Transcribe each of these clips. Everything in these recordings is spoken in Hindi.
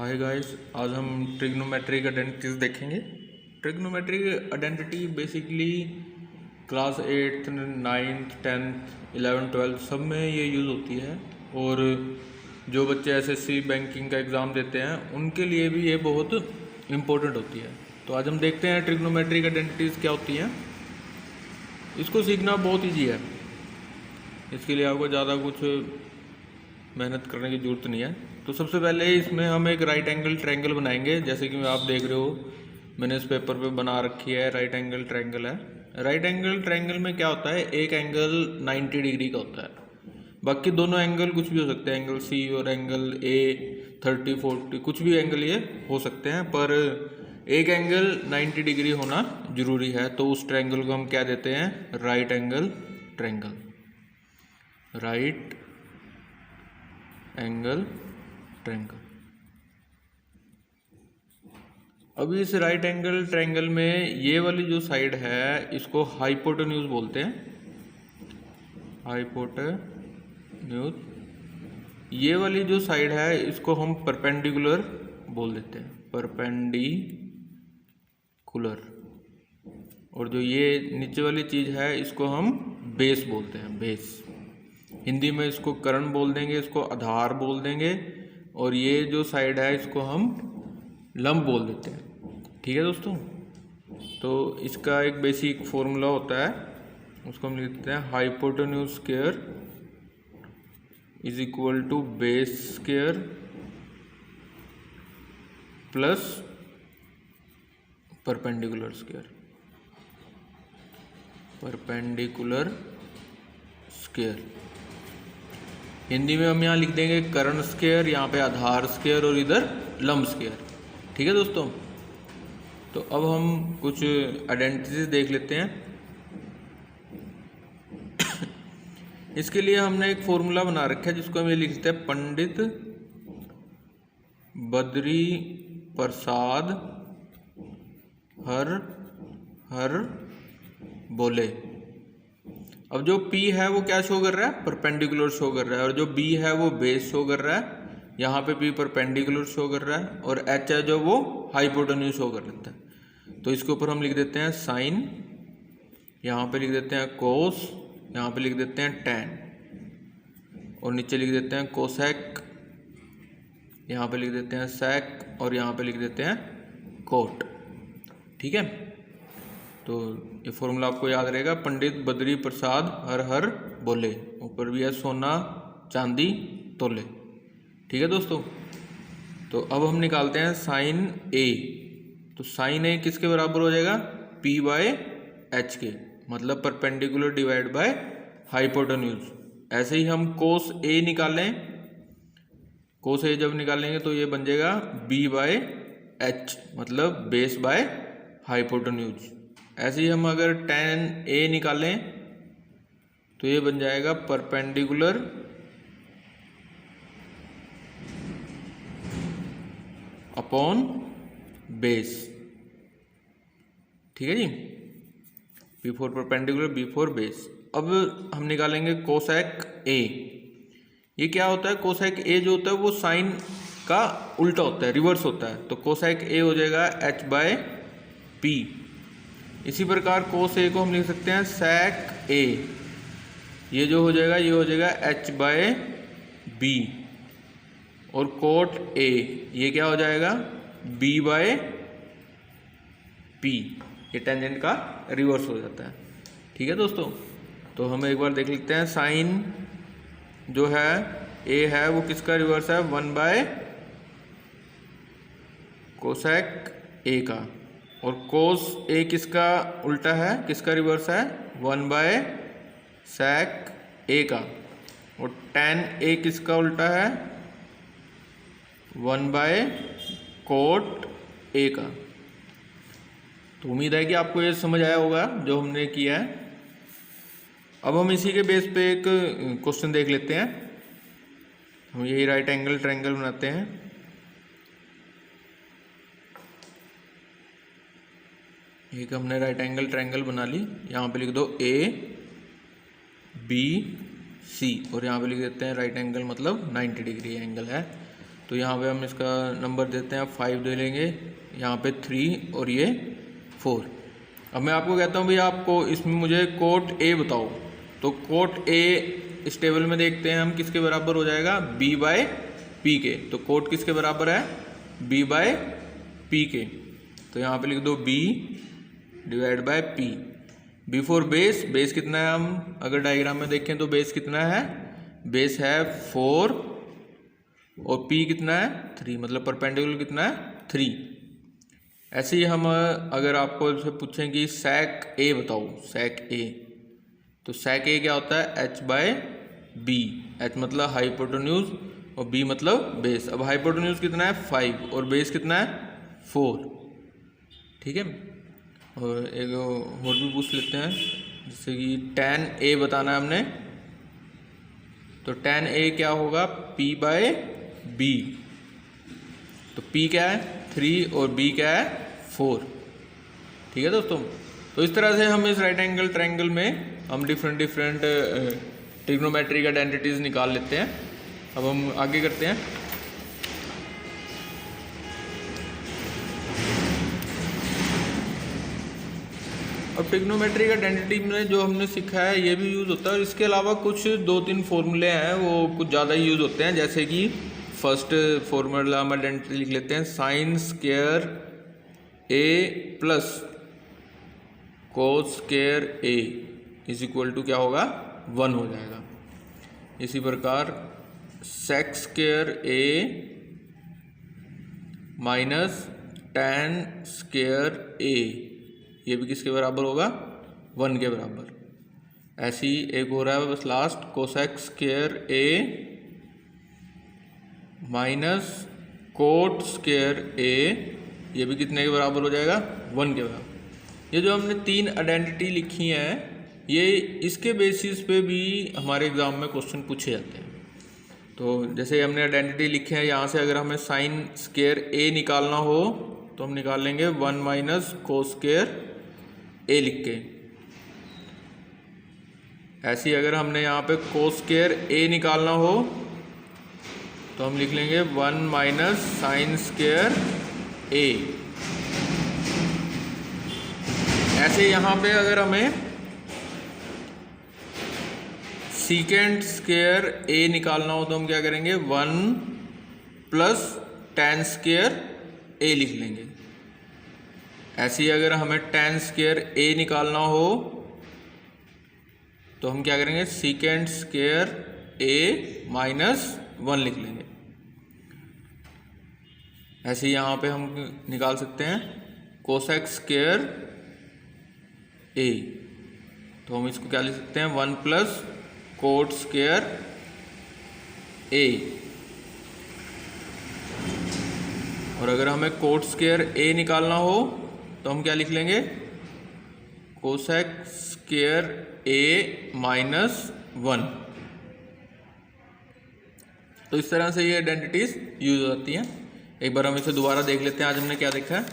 हाय गाइस, आज हम ट्रिग्नोमेट्रिक आइडेंटिटीज देखेंगे। Trigonometric identity basically class 8th 9th 10th 11th 12th सब में ये यूज़ होती है, और जो बच्चे एसएससी बैंकिंग का एग्ज़ाम देते हैं उनके लिए भी ये बहुत इम्पोर्टेंट होती है। तो आज हम देखते हैं ट्रिग्नोमेट्रिक आइडेंटिटीज़ क्या होती हैं। इसको सीखना बहुत ईजी है, इसके लिए आपको ज़्यादा कुछ मेहनत करने की ज़रूरत नहीं है। तो सबसे पहले इसमें हम एक राइट एंगल ट्रायंगल बनाएंगे। जैसे कि आप देख रहे हो, मैंने इस पेपर पे बना रखी है, राइट एंगल ट्रायंगल है। राइट एंगल ट्रायंगल में क्या होता है, एक एंगल 90 डिग्री का होता है। बाकी दोनों एंगल कुछ भी हो सकते हैं, एंगल सी और एंगल ए 30 40 कुछ भी एंगल ये हो सकते हैं, पर एक एंगल 90 डिग्री होना ज़रूरी है। तो उस ट्रायंगल को हम क्या देते हैं, right angle triangle. Right angle triangle. अभी इस राइट एंगल ट्रायंगल में ये वाली जो साइड है इसको हाइपोटेन्यूज बोलते हैं। हाइपोटेन्यूज। ये वाली जो साइड है इसको हम परपेंडिकुलर बोल देते हैं, परपेंडिकुलर। और जो ये नीचे वाली चीज़ है इसको हम बेस बोलते हैं, बेस। हिंदी में इसको कर्ण बोल देंगे, इसको आधार बोल देंगे, और ये जो साइड है इसको हम लंब बोल देते हैं। ठीक है दोस्तों, तो इसका एक बेसिक फॉर्मूला होता है, उसको हम लिखते हैं hypotenuse square is equal to base square plus perpendicular square. Perpendicular square Hindi में हम यहाँ लिख देंगे कर्ण स्क्वायर, यहाँ पे आधार स्क्वायर और इधर लंब स्क्वायर। ठीक है दोस्तों, तो अब हम कुछ आइडेंटिटीज देख लेते हैं। इसके लिए हमने एक फॉर्मूला बना रखा है जिसको हम ये लिखते हैं पंडित बद्री प्रसाद हर हर बोले। अब जो P है वो क्या शो कर रहा है, परपेंडिकुलर शो कर रहा है, और जो B है वो बेस शो कर रहा है। यहाँ पे P परपेंडिकुलर शो कर रहा है, और H है जो वो हाइपोटेन्यूज शो कर लेता है। तो इसके ऊपर हम लिख देते हैं साइन, यहाँ पे लिख देते हैं कोस, यहाँ पे लिख देते हैं टैन, और नीचे लिख देते हैं कोसेक, यहाँ पे लिख देते हैं सेक, और यहाँ पे लिख देते हैं कोट। ठीक है, तो ये फॉर्मूला आपको याद रहेगा, पंडित बद्री प्रसाद हर हर बोले। ऊपर भी है सोना चांदी तोले। ठीक है दोस्तों, तो अब हम निकालते हैं साइन ए। तो साइन ए किसके बराबर हो जाएगा, P बाय एच के, मतलब परपेंडिकुलर डिवाइड बाय हाइपोटेन्यूज। ऐसे ही हम कोस ए निकालें, कोस ए जब निकालेंगे तो ये बन जाएगा B बाय एच, मतलब बेस बाय हाइपोटेन्यूज। ऐसे ही हम अगर tan A निकालें तो ये बन जाएगा परपेंडिकुलर अपॉन बेस। ठीक है जी, B for perpendicular, B for base. अब हम निकालेंगे कोसेक A। ये क्या होता है, कोसेक A जो होता है वो साइन का उल्टा होता है, रिवर्स होता है। तो कोसेक A हो जाएगा H बाय P। इसी प्रकार कोस ए को हम लिख सकते हैं सेक ए, ये जो हो जाएगा ये हो जाएगा H बाय बी, और कोट ए ये क्या हो जाएगा B बाय पी। ये टेंजेंट का रिवर्स हो जाता है। ठीक है दोस्तों, तो हम एक बार देख लेते हैं। साइन जो है ए है वो किसका रिवर्स है, 1 बाय कोसेक ए का, और कोस ए किसका उल्टा है, किसका रिवर्स है, 1 बाय सेक ए का, और tan ए किसका उल्टा है, 1 बाय कोट ए का। तो उम्मीद है कि आपको ये समझ आया होगा जो हमने किया है। अब हम इसी के बेस पे एक क्वेश्चन देख लेते हैं। हम यही राइट एंगल ट्रायंगल बनाते हैं। एक हमने राइट एंगल ट्रायंगल बना ली, यहाँ पे लिख दो A B C, और यहाँ पे लिख देते हैं राइट एंगल मतलब 90 डिग्री एंगल है। तो यहाँ पे हम इसका नंबर देते हैं, 5 ले लेंगे, यहाँ पे 3 और ये 4। अब मैं आपको कहता हूँ भाई आपको इसमें मुझे कोट ए बताओ, तो कोट ए इस टेबल में देखते हैं हम किसके बराबर हो जाएगा, b बाय पी के। तो कोट किसके बराबर है, b बाय पी के। तो यहाँ पे लिख दो b divide by p। b for base, base कितना है, हम अगर डायग्राम में देखें तो बेस कितना है, बेस है 4 और p कितना है 3, मतलब परपेंडिकुलर कितना है 3। ऐसे ही हम अगर आपको से पूछें कि sec a बताओ, sec a, तो sec a क्या होता है, h बाय b। h मतलब हाइपोटेन्यूज और b मतलब बेस। अब हाइपोटेन्यूज कितना है 5 और बेस कितना है 4, ठीक है। और एक और भी पूछ लेते हैं, जैसे कि tan a बताना है हमने, तो tan a क्या होगा, p बाय b। तो p क्या है 3 और b क्या है 4, ठीक है दोस्तों। तो इस तरह से हम इस राइट एंगल ट्रायंगल में हम डिफरेंट ट्रिग्नोमेट्रिक आइडेंटिटीज निकाल लेते हैं। अब हम आगे करते हैं। अब ट्रिग्नोमेट्रिक आइडेंटिटी में जो हमने सीखा है ये भी यूज़ होता है, और इसके अलावा कुछ 2-3 फॉर्मूले हैं वो कुछ ज़्यादा यूज़ होते हैं। जैसे कि फर्स्ट फॉर्मूला हम आइडेंटिटी लिख लेते हैं, sine square a plus cos square a is equal to क्या होगा, 1 हो जाएगा। इसी प्रकार sec square a minus tan square a, ये भी किसके बराबर होगा, 1 के बराबर। ऐसे ही एक हो रहा है बस last, cosec square a minus cot square a, ये भी कितने के बराबर हो जाएगा, 1 के बराबर। ये जो हमने 3 आइडेंटिटी लिखी हैं, ये इसके बेसिस पे भी हमारे एग्ज़ाम में क्वेश्चन पूछे जाते हैं। तो जैसे हमने आइडेंटिटी लिखे हैं, यहाँ से अगर हमें साइन स्क्वायर ए निकालना हो तो हम निकाल लेंगे 1 माइनस कोस स्क्वायर ए लिख के। ऐसे ही अगर हमने यहाँ पे कोस स्क्वायर ए निकालना हो तो हम लिख लेंगे 1 माइनस साइन स्क्वायर ए। ऐसे यहाँ पे अगर हमें सीकेंट स्क्वायर ए निकालना हो तो हम क्या करेंगे, 1 प्लस टैन स्क्वायर ए लिख लेंगे। ऐसे ही अगर हमें टैन स्क्वायर ए निकालना हो तो हम क्या करेंगे, सीकेंट स्क्वायर ए माइनस 1 लिख लेंगे। ऐसे ही यहाँ पे हम निकाल सकते हैं कोसेक स्क्वायर ए, तो हम इसको क्या लिख सकते हैं, 1 प्लस कोट स्क्वायर ए। और अगर हमें कोट स्क्वायर ए निकालना हो तो हम क्या लिख लेंगे, कोसेक स्क्वायर ए माइनस 1। तो इस तरह से ये आइडेंटिटीज यूज होती हैं। एक बार हम इसे दोबारा देख लेते हैं। आज हमने क्या देखा है,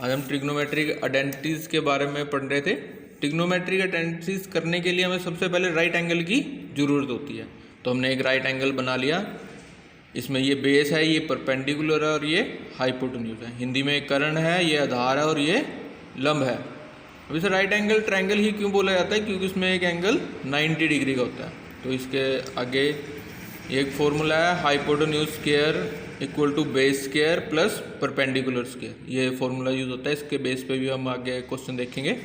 आज हम ट्रिग्नोमेट्रिक आइडेंटिटीज के बारे में पढ़ रहे थे। ट्रिग्नोमेट्रिक आइडेंटिटीज करने के लिए हमें सबसे पहले राइट एंगल की ज़रूरत होती है। तो हमने एक राइट एंगल बना लिया, इसमें ये बेस है, ये परपेंडिकुलर है और ये हाइपोटेन्यूज है। हिंदी में एक कर्ण है, ये आधार है और ये लंब है। अब इसे राइट एंगल ट्रायंगल ही क्यों बोला जाता है, क्योंकि इसमें एक एंगल 90 डिग्री का होता है। तो इसके आगे एक फॉर्मूला है, hypotenuse square equal to base square plus perpendicular square, ये फॉर्मूला यूज होता है। इसके बेस पे भी हम आगे क्वेश्चन देखेंगे।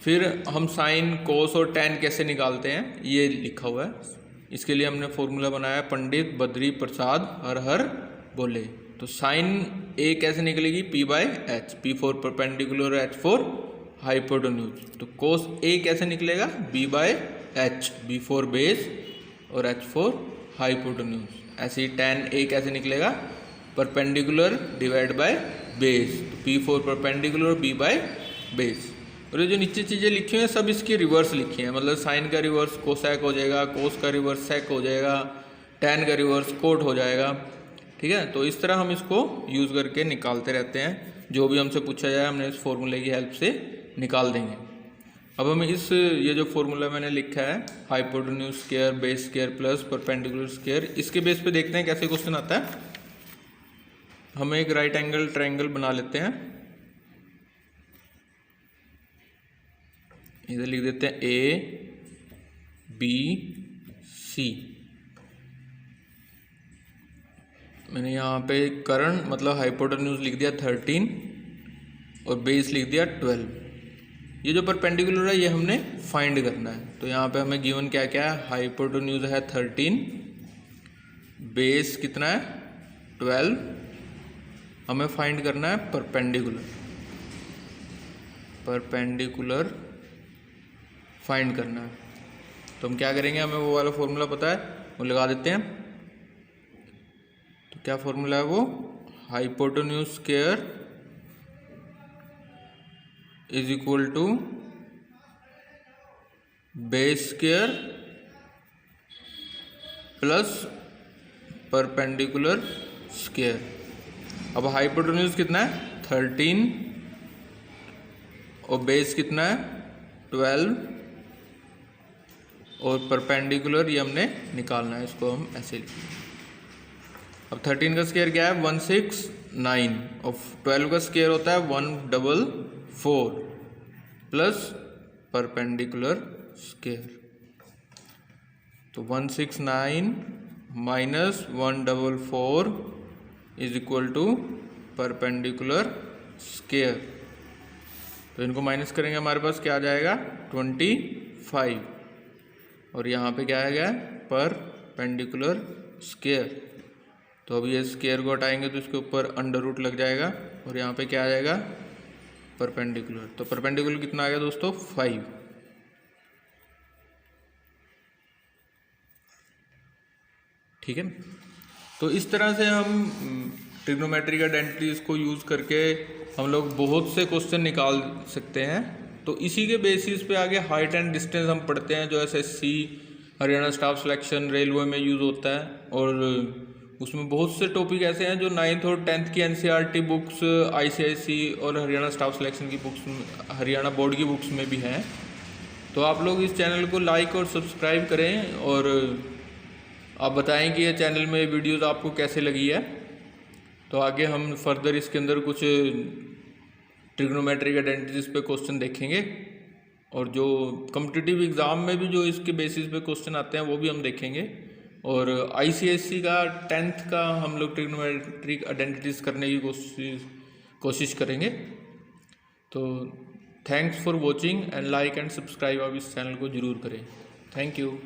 फिर हम साइन, कोस और टैन कैसे निकालते हैं ये लिखा हुआ है। इसके लिए हमने फॉर्मूला बनाया, पंडित बद्री प्रसाद हर हर बोले। तो साइन ए कैसे निकलेगी, p by H, p for perpendicular, h for hypotenuse. तो कोस ए कैसे निकलेगा, b by H, b for base और h फॉर हाइपोटेन्यूज। ऐसे ही टैन ए कैसे निकलेगा, परपेंडिकुलर डिवाइड बाय बेस, तो p for perpendicular, b by base. और ये जो नीचे चीज़ें लिखी हुई हैं सब इसकी रिवर्स लिखी हैं, मतलब साइन का रिवर्स कोसेक हो जाएगा, कोस का रिवर्स सेक हो जाएगा, टैन का रिवर्स कोट हो जाएगा, ठीक है। तो इस तरह हम इसको यूज़ करके निकालते रहते हैं। जो भी हमसे पूछा जाए हमने इस फॉर्मूले की हेल्प से निकाल देंगे। अब हम ये जो फॉर्मूला मैंने लिखा है hypotenuse square base square plus perpendicular square, इसके बेस पे देखते हैं कैसे क्वेश्चन आता है। हम एक राइट एंगल ट्रायंगल बना लेते हैं, इधर लिख देते हैं A B C। मैंने यहाँ पे कर्ण मतलब हाइपोटेन्यूज लिख दिया 13 और बेस लिख दिया 12। ये जो परपेंडिकुलर है ये हमने फाइंड करना है, तो यहाँ पे हमें गिवन क्या क्या है, हाइपोटेन्यूज है 13, बेस कितना है 12, हमें फाइंड करना है परपेंडिकुलर फाइंड करना है। तो हम क्या करेंगे, हमें वो वाला फॉर्मूला पता है वो लगा देते हैं। तो क्या फॉर्मूला है वो, hypotenuse square is equal to base square plus perpendicular square. अब हाइपोटेन्यूज कितना है 13 और बेस कितना है 12 और परपेंडिकुलर ये हमने निकालना है, इसको हम ऐसे लिखेंगे। अब 13 का स्क्वायर क्या है 169 और 12 का स्क्वायर होता है 144 प्लस परपेंडिकुलर स्क्वायर। तो 169 minus 144 is equal to perpendicular square. तो इनको माइनस करेंगे हमारे पास क्या आ जाएगा 25 और यहाँ पे क्या आ गया परपेंडिकुलर स्क्वायर। तो अब ये स्क्वायर को हटाएंगे तो इसके ऊपर अंडर रूट लग जाएगा और यहाँ पे क्या आ जाएगा परपेंडिकुलर। तो परपेंडिकुलर कितना आ गया दोस्तों 5। ठीक है, तो इस तरह से हम ट्रिग्नोमेट्री का आइडेंटिटीज को यूज़ करके हम लोग बहुत से क्वेश्चन निकाल सकते हैं। तो इसी के बेसिस पे आगे हाइट एंड डिस्टेंस हम पढ़ते हैं, जो SSC Haryana staff selection railway में यूज़ होता है। और उसमें बहुत से टॉपिक ऐसे हैं जो 9th और 10th की NCERT बुक्स, ICIC और हरियाणा स्टाफ सिलेक्शन की बुक्स, हरियाणा बोर्ड की बुक्स में भी हैं। तो आप लोग इस चैनल को लाइक और सब्सक्राइब करें और आप बताएं कि ये चैनल में वीडियोज़ आपको कैसे लगी है। तो आगे हम फर्दर इसके अंदर कुछ ट्रिग्नोमेट्रिक आइडेंटिटीज पे क्वेश्चन देखेंगे और जो कॉम्पिटिटिव एग्ज़ाम में भी जो इसके बेसिस पे क्वेश्चन आते हैं वो भी हम देखेंगे। और ICSE का 10th का हम लोग ट्रिग्नोमेट्रिक आइडेंटिटीज करने की कोशिश करेंगे। तो thanks for watching and like and subscribe आप इस चैनल को ज़रूर करें। Thank you.